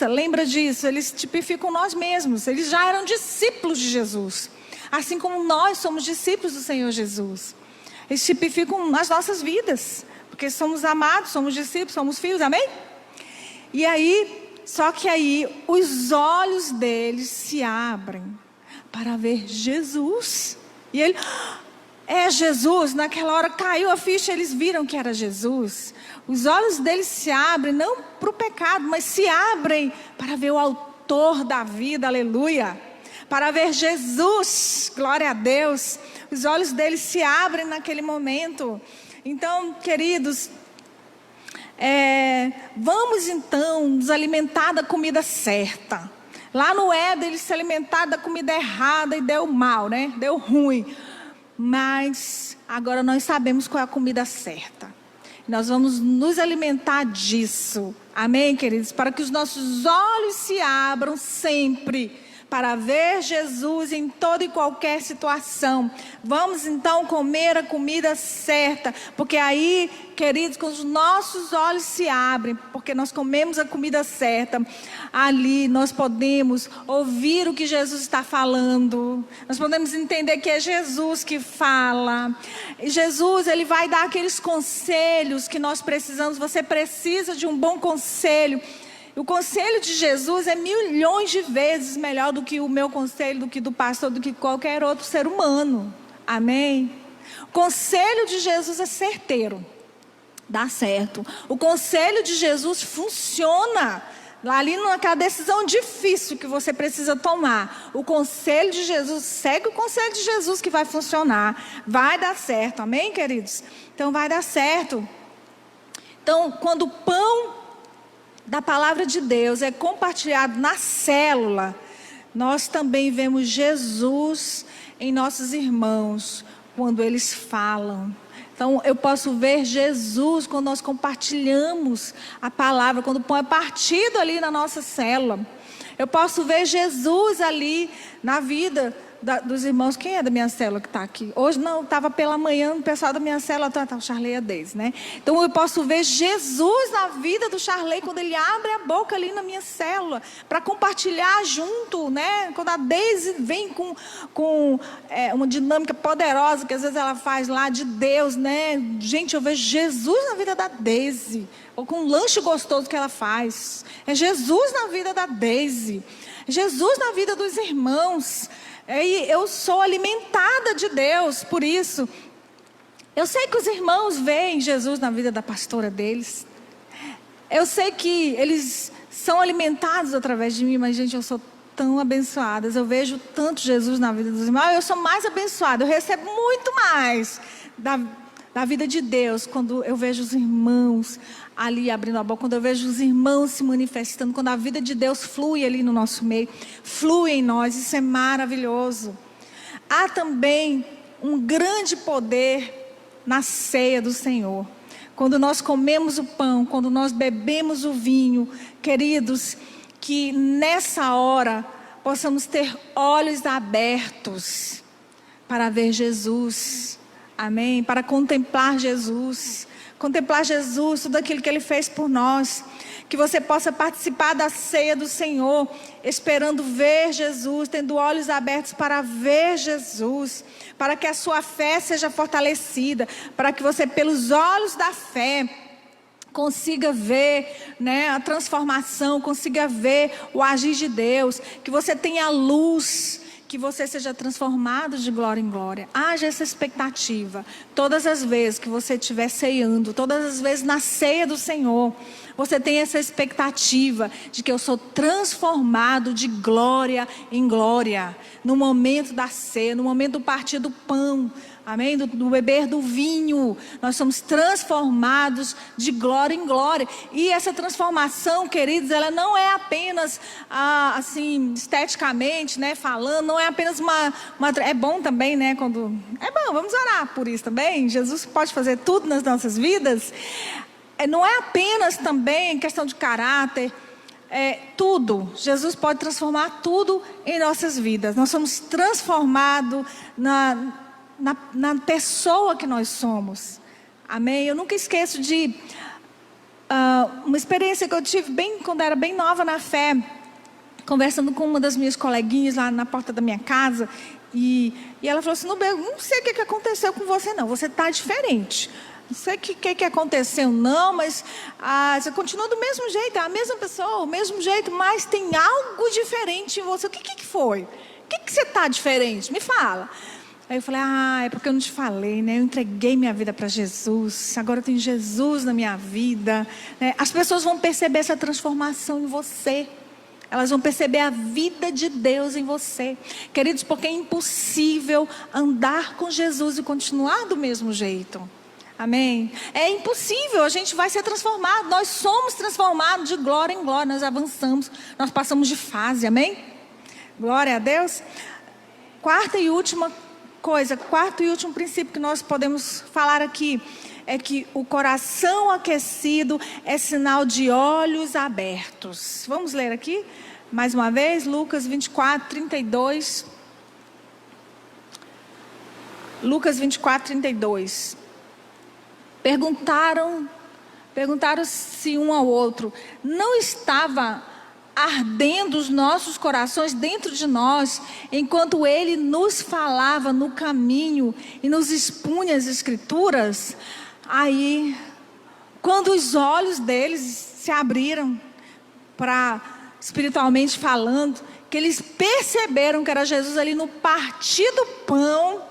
lembra disso, eles tipificam nós mesmos. Eles já eram discípulos de Jesus, assim como nós somos discípulos do Senhor Jesus. Eles tipificam as nossas vidas, porque somos amados, somos discípulos, somos filhos, amém? E aí, só que aí, os olhos deles se abrem para ver Jesus. E ele, é Jesus. Naquela hora caiu a ficha, eles viram que era Jesus. Os olhos deles se abrem, não para o pecado, mas se abrem para ver o autor da vida, aleluia. Para ver Jesus, glória a Deus. Os olhos deles se abrem naquele momento. Então, queridos, vamos então nos alimentar da comida certa. Lá no Éden, eles se alimentaram da comida errada e deu mal, né? Deu ruim. Mas agora nós sabemos qual é a comida certa. Nós vamos nos alimentar disso. Amém, queridos? Para que os nossos olhos se abram sempre para ver Jesus em toda e qualquer situação. Vamos então comer a comida certa, porque aí, queridos, quando os nossos olhos se abrem, porque nós comemos a comida certa, ali nós podemos ouvir o que Jesus está falando, nós podemos entender que é Jesus que fala. E Jesus, ele vai dar aqueles conselhos que nós precisamos. Você precisa de um bom conselho. O conselho de Jesus é milhões de vezes melhor do que o meu conselho, do que do pastor, do que qualquer outro ser humano. Amém? O conselho de Jesus é certeiro. Dá certo. O conselho de Jesus funciona. Lá ali naquela decisão difícil que você precisa tomar. O conselho de Jesus, segue o conselho de Jesus que vai funcionar. Vai dar certo. Amém, queridos? Então vai dar certo. Então, quando o pão da palavra de Deus é compartilhado na célula, nós também vemos Jesus em nossos irmãos, quando eles falam. Então eu posso ver Jesus quando nós compartilhamos a palavra, quando o pão é partido ali na nossa célula. Eu posso ver Jesus ali na vida dos irmãos. Quem é da minha célula que está aqui? Hoje não, estava pela manhã, o pessoal da minha célula, o Charley e a Deise, né? Então eu posso ver Jesus na vida do Charley, quando ele abre a boca ali na minha célula, para compartilhar junto, né? Quando a Deise vem com uma dinâmica poderosa, que às vezes ela faz lá de Deus, né? Gente, eu vejo Jesus na vida da Deise, ou com um lanche gostoso que ela faz. É Jesus na vida da Deise, Jesus na vida dos irmãos. E eu sou alimentada de Deus por isso. Eu sei que os irmãos veem Jesus na vida da pastora deles. Eu sei que eles são alimentados através de mim, mas, gente, eu sou tão abençoada. Eu vejo tanto Jesus na vida dos irmãos. Eu sou mais abençoada. Eu recebo muito mais da vida de Deus quando eu vejo os irmãos ali abrindo a boca, quando eu vejo os irmãos se manifestando, quando a vida de Deus flui ali no nosso meio, flui em nós. Isso é maravilhoso. Há também um grande poder na ceia do Senhor. Quando nós comemos o pão, quando nós bebemos o vinho, queridos, que nessa hora possamos ter olhos abertos para ver Jesus. Amém? Para contemplar Jesus. Contemplar Jesus, tudo aquilo que Ele fez por nós. Que você possa participar da ceia do Senhor, esperando ver Jesus, tendo olhos abertos para ver Jesus. Para que a sua fé seja fortalecida. Para que você, pelos olhos da fé, consiga ver, né, a transformação, consiga ver o agir de Deus. Que você tenha luz. que você seja transformado de glória em glória. Haja essa expectativa. Todas as vezes que você estiver ceando, todas as vezes na ceia do Senhor, você tem essa expectativa de que eu sou transformado de glória em glória. No momento da ceia, no momento do partir do pão, amém? Do beber do vinho, nós somos transformados de glória em glória. E essa transformação, queridos, ela não é apenas assim, esteticamente, né, falando, não é apenas é bom também, né, é bom, vamos orar por isso também. Jesus pode fazer tudo nas nossas vidas. Não é apenas também questão de caráter, tudo. Jesus pode transformar tudo em nossas vidas. Nós somos transformados na pessoa que nós somos. Amém? Eu nunca esqueço de uma experiência que eu tive quando era bem nova na fé, conversando com uma das minhas coleguinhas lá na porta da minha casa, e ela falou assim: não sei o que aconteceu com você não, você está diferente. Não sei o que aconteceu não, mas você continua do mesmo jeito, é a mesma pessoa, o mesmo jeito, mas tem algo diferente em você. O que foi? O que você está diferente? Me fala. Aí eu falei: é porque eu não te falei, né? Eu entreguei minha vida para Jesus, agora eu tenho Jesus na minha vida, né? As pessoas vão perceber essa transformação em você. Elas vão perceber a vida de Deus em você. Queridos, porque é impossível andar com Jesus e continuar do mesmo jeito. Amém? É impossível, a gente vai ser transformado. Nós somos transformados de glória em glória. Nós avançamos, nós passamos de fase, amém? Glória a Deus. Quarto e último princípio que nós podemos falar aqui é que o coração aquecido é sinal de olhos abertos. Vamos ler aqui mais uma vez, Lucas 24, 32. Lucas 24, 32. Perguntaram-se um ao outro: não estava ardendo os nossos corações dentro de nós, enquanto ele nos falava no caminho e nos expunha as escrituras? Aí, quando os olhos deles se abriram, espiritualmente falando, que eles perceberam que era Jesus ali no partir do pão,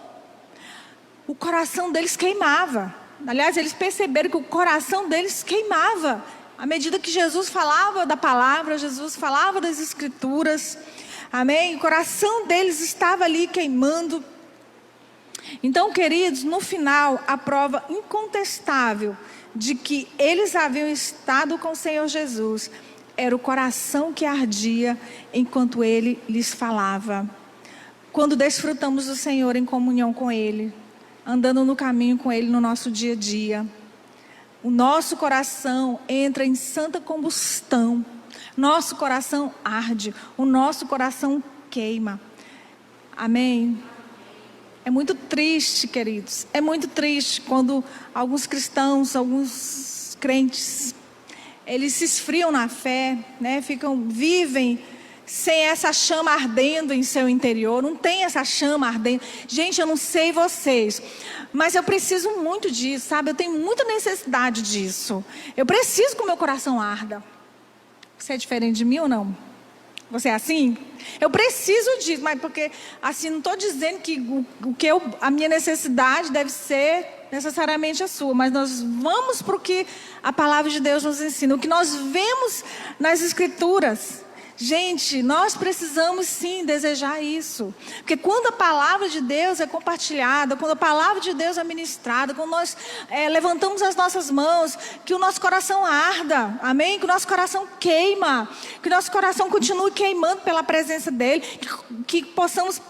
o coração deles queimava. Aliás, eles perceberam que o coração deles queimava. À medida que Jesus falava da palavra, Jesus falava das escrituras. Amém? O coração deles estava ali queimando. Então, queridos, no final, a prova incontestável de que eles haviam estado com o Senhor Jesus era o coração que ardia enquanto Ele lhes falava. Quando desfrutamos do Senhor em comunhão com Ele, andando no caminho com Ele no nosso dia a dia, o nosso coração entra em santa combustão, nosso coração arde, o nosso coração queima. Amém? É muito triste, queridos, é muito triste quando alguns cristãos, alguns crentes, eles se esfriam na fé, né? Vivem sem essa chama ardendo em seu interior, não tem essa chama ardendo. Gente, eu não sei vocês, mas eu preciso muito disso, sabe? Eu tenho muita necessidade disso. Eu preciso que o meu coração arda. Você é diferente de mim ou não? Você é assim? Eu preciso disso, mas porque assim, não estou dizendo que a minha necessidade deve ser necessariamente a sua, mas nós vamos para o que a palavra de Deus nos ensina, o que nós vemos nas escrituras. Gente, nós precisamos sim desejar isso, porque quando a palavra de Deus é compartilhada, quando a palavra de Deus é ministrada, quando nós levantamos as nossas mãos, que o nosso coração arda, amém? Que o nosso coração queima, que o nosso coração continue queimando pela presença dEle, que possamos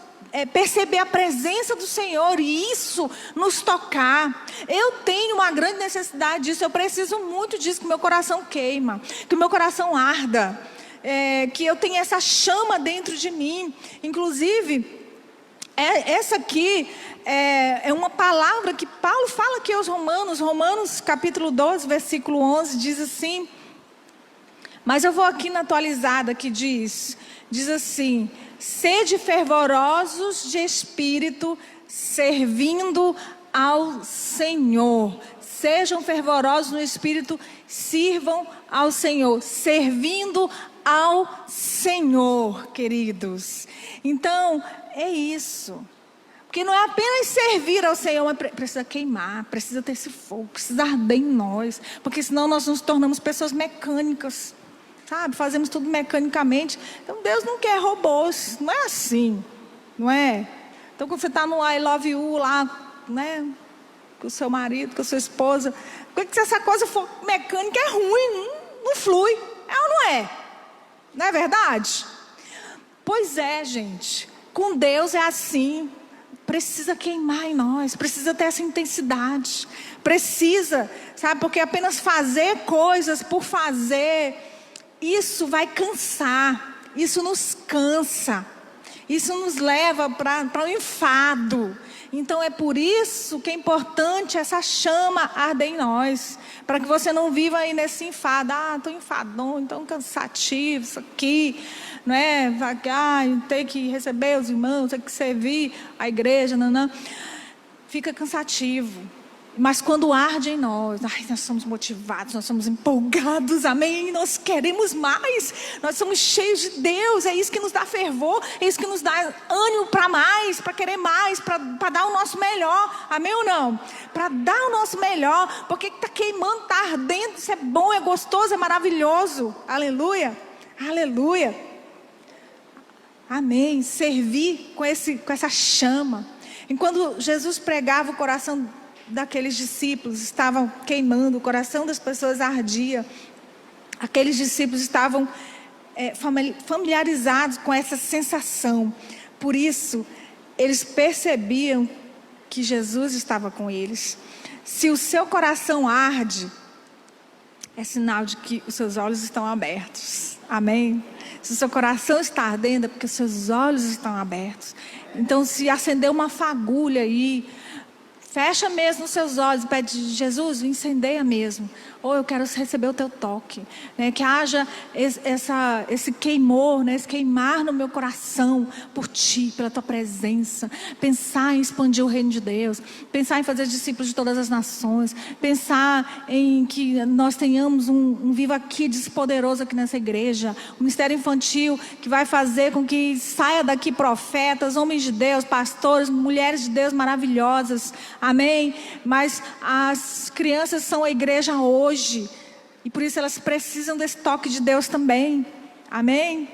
perceber a presença do Senhor e isso nos tocar. Eu tenho uma grande necessidade disso, eu preciso muito disso, que meu coração queima, que o meu coração arda. Que eu tenha essa chama dentro de mim. Inclusive, essa aqui é uma palavra que Paulo fala aqui aos Romanos capítulo 12, versículo 11, diz assim, mas eu vou aqui na atualizada que diz assim: sede fervorosos de espírito, servindo ao Senhor. Sejam fervorosos no espírito, sirvam ao Senhor, servindo ao Senhor, queridos. Então, é isso. Porque não é apenas servir ao Senhor, mas precisa queimar, precisa ter esse fogo, precisa arder em nós. Porque senão nós nos tornamos pessoas mecânicas, sabe? Fazemos tudo mecanicamente. Então Deus não quer robôs, não é assim, não é? Então quando você está no I love you lá, né? Com o seu marido, com a sua esposa, se essa coisa for mecânica é ruim, não flui, é ou não é? Não é verdade? Pois é, gente, com Deus é assim. Precisa queimar em nós, precisa ter essa intensidade, precisa, sabe, porque apenas fazer coisas por fazer, isso vai cansar, isso nos cansa, isso nos leva para o enfado. Então é por isso que é importante essa chama arder em nós, para que você não viva aí nesse enfado. Estou enfadão, então cansativo isso aqui, não é? Tem que receber os irmãos, tem que servir a igreja, não. Fica cansativo. Mas quando arde em nós, nós somos motivados, nós somos empolgados, amém? Nós queremos mais, nós somos cheios de Deus, é isso que nos dá fervor, é isso que nos dá ânimo para mais, para querer mais, para dar o nosso melhor, amém ou não? Para dar o nosso melhor, porque está queimando, está ardendo, isso é bom, é gostoso, é maravilhoso, aleluia, aleluia, amém? Servir com essa chama. Enquanto Jesus pregava, o coração daqueles discípulos estavam queimando, o coração das pessoas ardia. Aqueles discípulos estavam familiarizados com essa sensação. Por isso, eles percebiam que Jesus estava com eles. Se o seu coração arde, é sinal de que os seus olhos estão abertos. Amém? Se o seu coração está ardendo, é porque os seus olhos estão abertos. Então, se acender uma fagulha aí, fecha mesmo os seus olhos e pede: Jesus, incendeia mesmo. Ou eu quero receber o teu toque, né? Que haja esse queimor, né? Esse queimar no meu coração por ti, pela tua presença. Pensar em expandir o reino de Deus, pensar em fazer discípulos de todas as nações, pensar em que nós tenhamos um Viva Kids poderoso aqui nessa igreja, um ministério infantil que vai fazer com que saia daqui profetas, homens de Deus, pastores, mulheres de Deus maravilhosas, amém? Mas as crianças são a igreja hoje, e por isso elas precisam desse toque de Deus também, amém?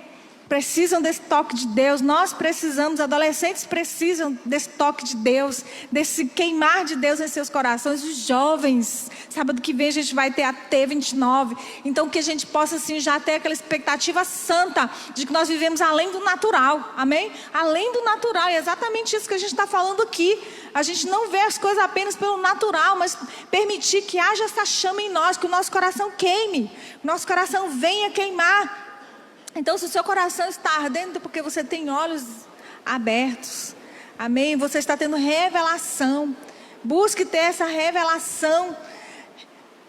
Precisam desse toque de Deus, nós precisamos, adolescentes precisam desse toque de Deus, desse queimar de Deus em seus corações. Os jovens, sábado que vem a gente vai ter a T29, então que a gente possa assim já ter aquela expectativa santa, de que nós vivemos além do natural, amém? Além do natural, é exatamente isso que a gente está falando aqui. A gente não vê as coisas apenas pelo natural, mas permitir que haja essa chama em nós, que o nosso coração queime, o nosso coração venha queimar. Então, se o seu coração está ardendo, é porque você tem olhos abertos, amém? Você está tendo revelação. Busque ter essa revelação.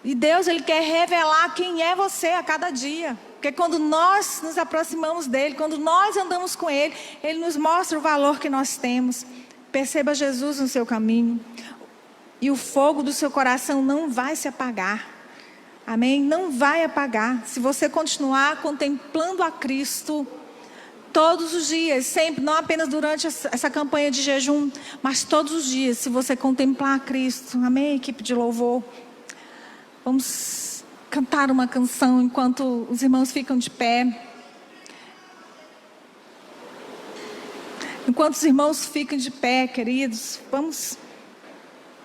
E Deus, Ele quer revelar quem é você a cada dia. Porque quando nós nos aproximamos dEle, quando nós andamos com Ele, Ele nos mostra o valor que nós temos. Perceba Jesus no seu caminho, e o fogo do seu coração não vai se apagar, amém? Não vai apagar, se você continuar contemplando a Cristo, todos os dias, sempre, não apenas durante essa campanha de jejum, mas todos os dias, se você contemplar a Cristo, amém, equipe de louvor? Vamos cantar uma canção enquanto os irmãos ficam de pé. Enquanto os irmãos ficam de pé, queridos, vamos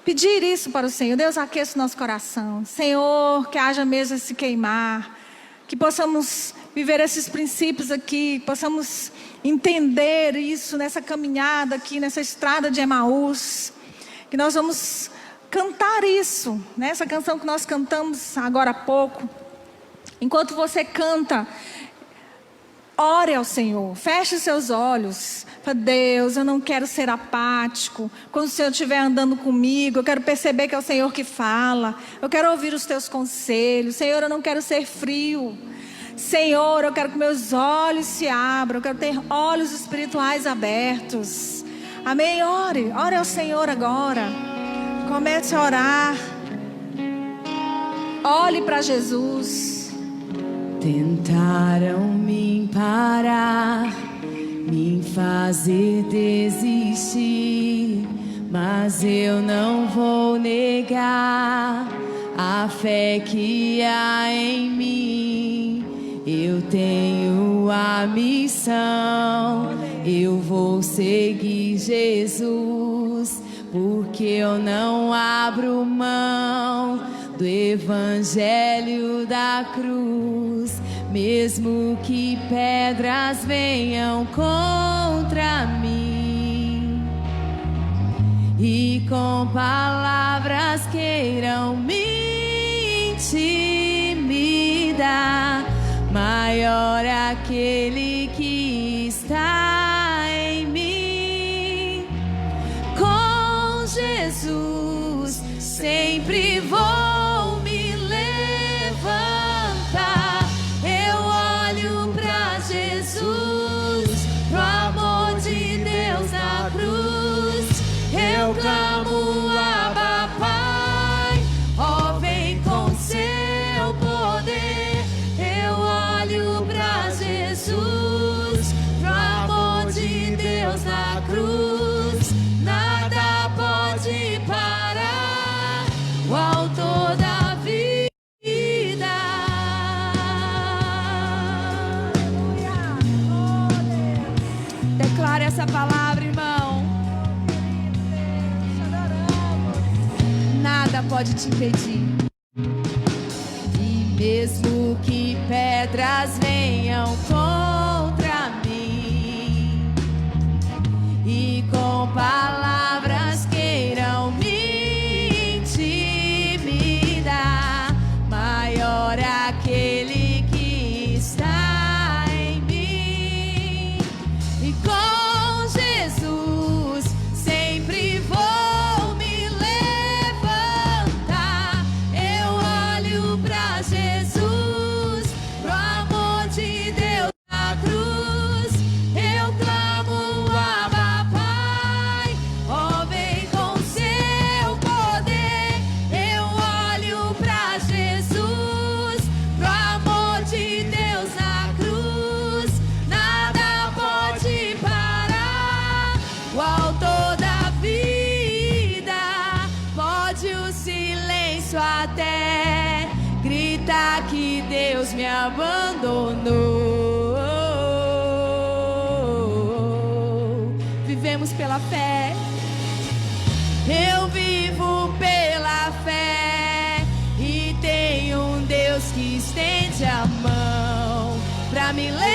pedir isso para o Senhor. Deus, aqueça o nosso coração. Senhor, que haja mesmo esse queimar, que possamos viver esses princípios aqui, possamos entender isso nessa caminhada aqui, nessa estrada de Emaús, que nós vamos cantar isso, né? Essa canção que nós cantamos agora há pouco. Enquanto você canta, ore ao Senhor, feche seus olhos. Fala: Deus, eu não quero ser apático. Quando o Senhor estiver andando comigo, eu quero perceber que é o Senhor que fala. Eu quero ouvir os teus conselhos. Senhor, eu não quero ser frio. Senhor, eu quero que meus olhos se abram. Eu quero ter olhos espirituais abertos. Amém? Ore ao Senhor agora. Comece a orar. Olhe para Jesus. Tentaram me parar, me fazer desistir, mas eu não vou negar a fé que há em mim. Eu tenho a missão, eu vou seguir Jesus, porque eu não abro mão do evangelho da cruz. Mesmo que pedras venham contra mim e com palavras queiram me intimidar, maior é aquele que está em mim. Com Jesus sempre vou me levantar. Eu olho pra Jesus, pro amor de Deus na cruz. Eu clamo, Abba, Pai, ó, vem com seu poder. Eu olho pra Jesus, pro amor de Deus na cruz. Nada pode parar o autor da vida. Declare essa palavra, irmão. Nada pode te impedir. E mesmo que pedras venham contra mim e com palavras queiram me intimidar, maior é aquele que está em mim. E com Jesus sempre vou me levantar. Eu olho pra Jesus, pro amor de Deus na cruz. Eu clamo, Abba, Pai, ó, vem com seu poder. Eu olho pra Jesus, pro amor de Deus na cruz. Nada pode parar o autor da vida. Pode o silêncio até gritar que Deus me abandonou. Vivemos pela fé. Eu vivo pela fé e tenho um Deus que estende a mão pra me levantar.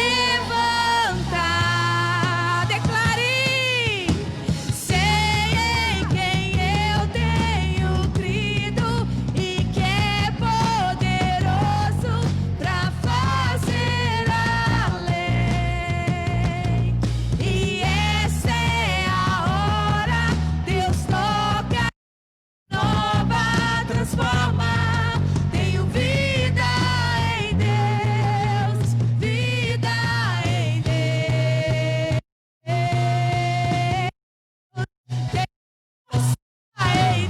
Declare: sei em quem eu tenho crido e que é poderoso pra fazer além. E essa é a hora, Deus toca, nova, transforma. Tenho vida em Deus, vida em Deus, em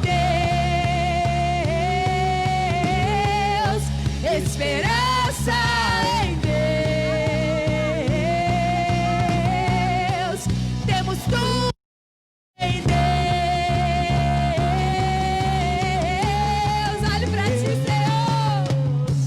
Deus, esperança em Deus, temos tudo em Deus. Olho pra ti, Deus.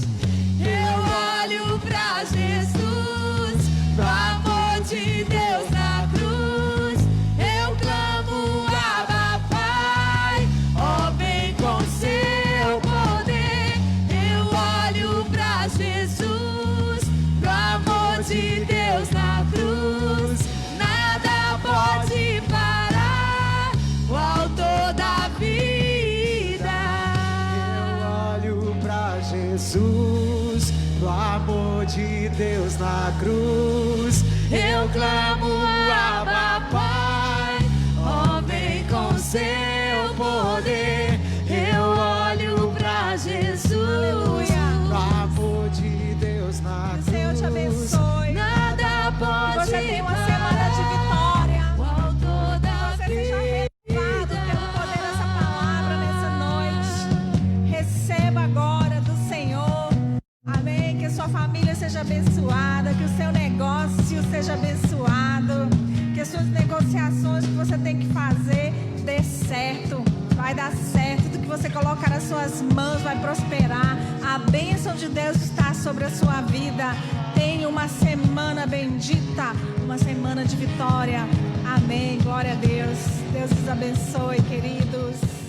Eu olho pra Jesus, pro amor de Deus na cruz. Eu clamo, Abba, Pai, ó, vem com seu poder. Eu olho pra Jesus, pro amor de Deus na cruz. Nada pode parar o autor da vida. Eu olho pra Jesus, pro amor de Deus na cruz. Eu clamo, Abba, Pai, ó, vem com seu poder. Eu olho pra Jesus, Pro amor de Deus na Que o Senhor te cruz. abençoe. nada pode Você tem uma parar semana de vitória. o autor da Você seja renovado pelo poder dessa palavra nessa noite. Receba agora do Senhor. Amém. Que sua família seja abençoada, que o seu negócio seja abençoado. negociações que você tem que fazer dê certo. Vai dar certo. Tudo que você colocar nas suas mãos vai prosperar. A bênção de Deus está sobre a sua vida. Tenha uma semana bendita, uma semana de vitória. Amém. Glória a Deus. Deus os abençoe, queridos.